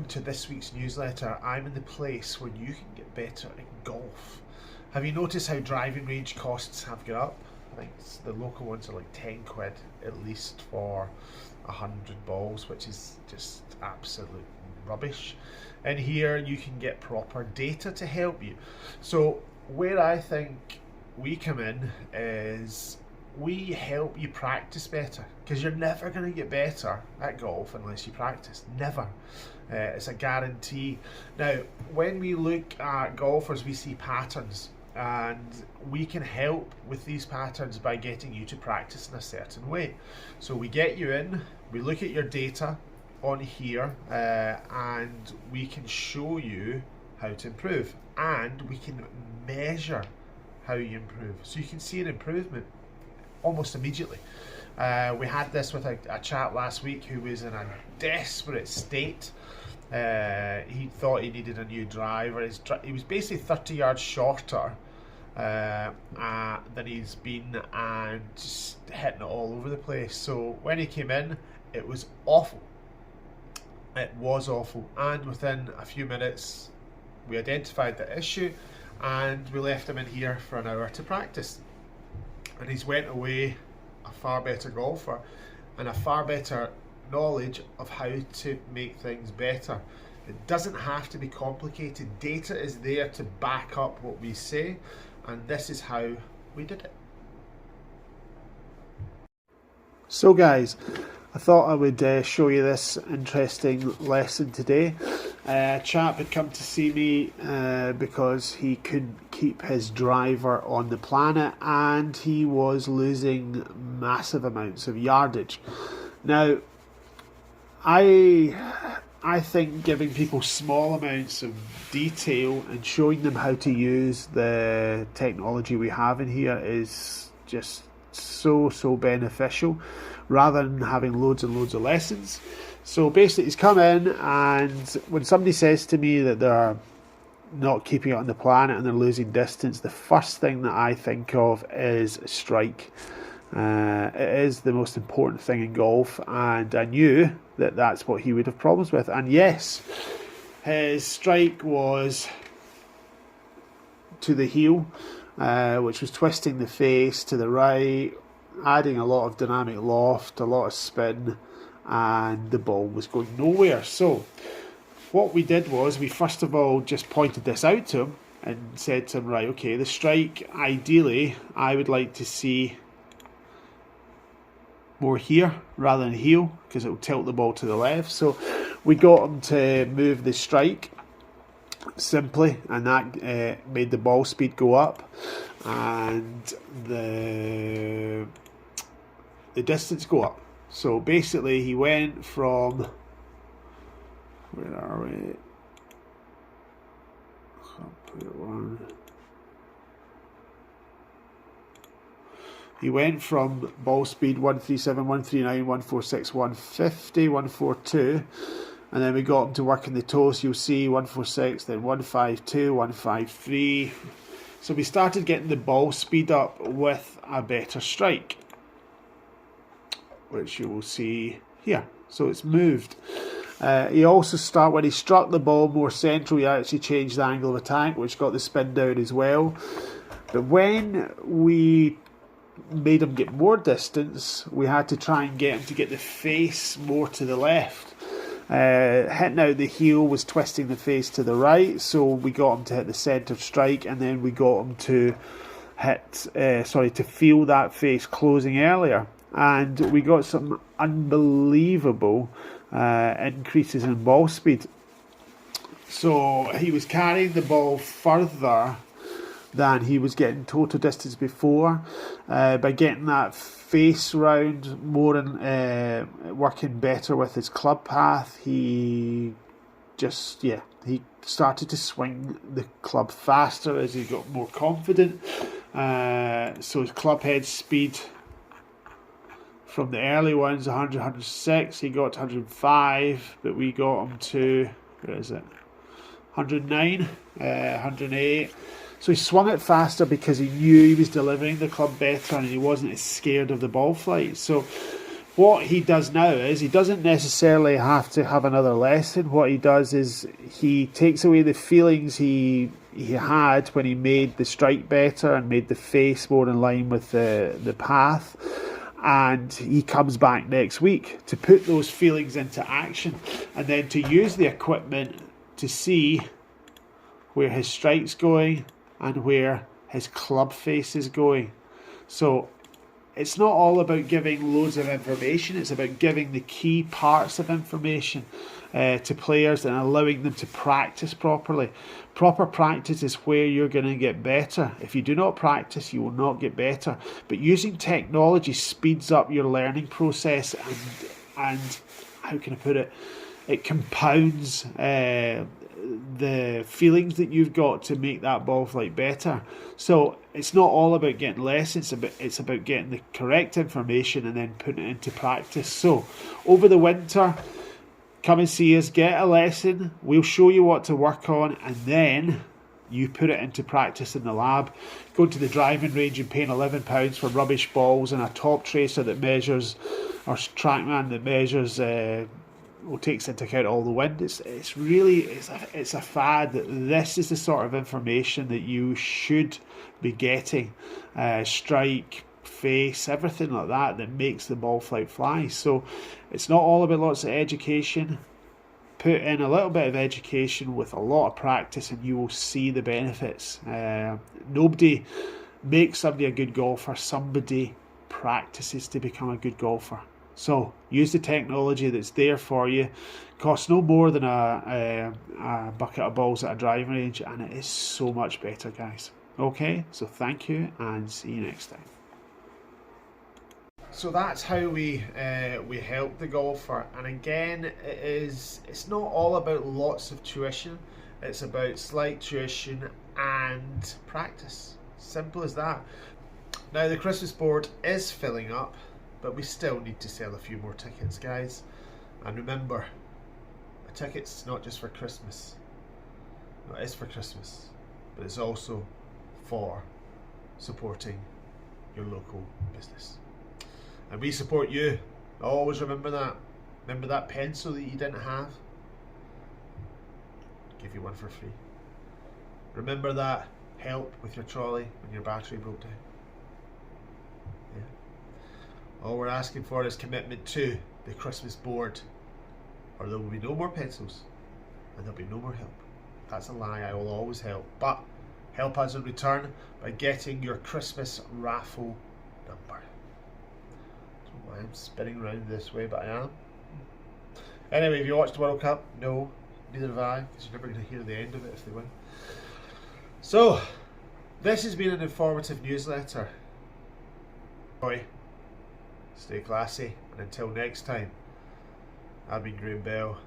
welcome to this week's newsletter. I'm in the place where you can get better at golf. Have you noticed how driving range costs have gone up? I think the local ones are like 10 quid at least for 100 balls, which is just absolute rubbish. And here you can get proper data to help you. So where I think we come in is we help you practice better, because you're never going to get better at golf unless you practice. Never. It's a guarantee. Now, when we look at golfers, we see patterns, and we can help with these patterns by getting you to practice in a certain way. So we get you in, we look at your data on here, and we can show you how to improve, and we can measure how you improve, so you can see an improvement almost immediately. We had this with a chap last week who was in a desperate state. He thought he needed a new driver. He was basically 30 yards shorter than he's been, and just hitting it all over the place. So when he came in, it was awful. It was awful, and within a few minutes we identified the issue and we left him in here for an hour to practice. And he's went away a far better golfer and a far better knowledge of how to make things better. It doesn't have to be complicated. Data is there to back up what we say, and this is how we did it. So guys, I thought I would show you this interesting lesson today. A chap had come to see me because he couldn't keep his driver on the planet, and he was losing massive amounts of yardage. Now, I think giving people small amounts of detail and showing them how to use the technology we have in here is just so beneficial, rather than having loads and loads of lessons. So basically he's come in, and when somebody says to me that they're not keeping it on the planet and they're losing distance, the first thing that I think of is strike. It is the most important thing in golf, and I knew that that's what he would have problems with. And yes, his strike was to the heel, which was twisting the face to the right, adding a lot of dynamic loft, a lot of spin, and the ball was going nowhere. So what we did was, we first of all just pointed this out to him and said to him, right, okay, the strike, ideally I would like to see more here rather than heel, because it will tilt the ball to the left. So we got him to move the strike simply, and that made the ball speed go up and the distance go up. So basically he went from, where are we? He went from ball speed 137, 139, 146, 150, 142, and then we got him to work in the toes. You'll see 146, then 152, 153. So we started getting the ball speed up with a better strike, which you will see here. So it's moved. He also when he struck the ball more central, he actually changed the angle of attack, which got the spin down as well. But when we made him get more distance, we had to try and get him to get the face more to the left. Hitting out the heel was twisting the face to the right, so we got him to hit the centre strike, and then we got him to to feel that face closing earlier. And we got some unbelievable increases in ball speed. So he was carrying the ball further than he was getting total distance before. By getting that face round more and working better with his club path, he started to swing the club faster as he got more confident. So his club head speed from the early ones, 100, 106, he got to 105, but we got him to, where is it, 109, 108. So he swung it faster because he knew he was delivering the club better, and he wasn't as scared of the ball flight. So what he does now is he doesn't necessarily have to have another lesson. What he does is he takes away the feelings he had when he made the strike better and made the face more in line with the path, and he comes back next week to put those feelings into action and then to use the equipment to see where his strike's going and where his club face is going. So it's not all about giving loads of information, it's about giving the key parts of information to players and allowing them to practice properly. Proper practice is where you're going to get better. If you do not practice, you will not get better. But using technology speeds up your learning process and how can I put it? It compounds the feelings that you've got to make that ball flight better. So it's not all about getting lessons, it's about getting the correct information and then putting it into practice. So over the winter, come and see us, get a lesson, we'll show you what to work on, and then you put it into practice in the lab. Go to the driving range and paying £11 for rubbish balls and a top tracer that measures, or TrackMan that measures takes into account all the wind. It's a fad. This is the sort of information that you should be getting. Strike, face, everything like that makes the ball flight fly. So it's not all about lots of education. Put in a little bit of education with a lot of practice and you will see the benefits. Nobody makes somebody a good golfer. Somebody practices to become a good golfer. So use the technology that's there for you. Costs no more than a bucket of balls at a driving range, and it is so much better, guys. Okay, so thank you and see you next time. So that's how we help the golfer, and again, it's not all about lots of tuition. It's about slight tuition and practice. Simple as that. Now the Christmas board is filling up, but we still need to sell a few more tickets, guys. And remember, a ticket's not just for Christmas. No, it is for Christmas, but it's also for supporting your local business. And we support you. Always remember that. Remember that pencil that you didn't have? Give you one for free. Remember that help with your trolley when your battery broke down? Yeah. All we're asking for is commitment to the Christmas board, or there will be no more pencils and there'll be no more help. That's a lie. I will always help, but help us in return by getting your Christmas raffle number. I don't know why I'm spinning around this way, but I am. Anyway, have you watched the World Cup? No, neither have I, because you're never going to hear the end of it if they win. So, this has been an informative newsletter. Boy, stay classy, and until next time, I've been Graham Bell.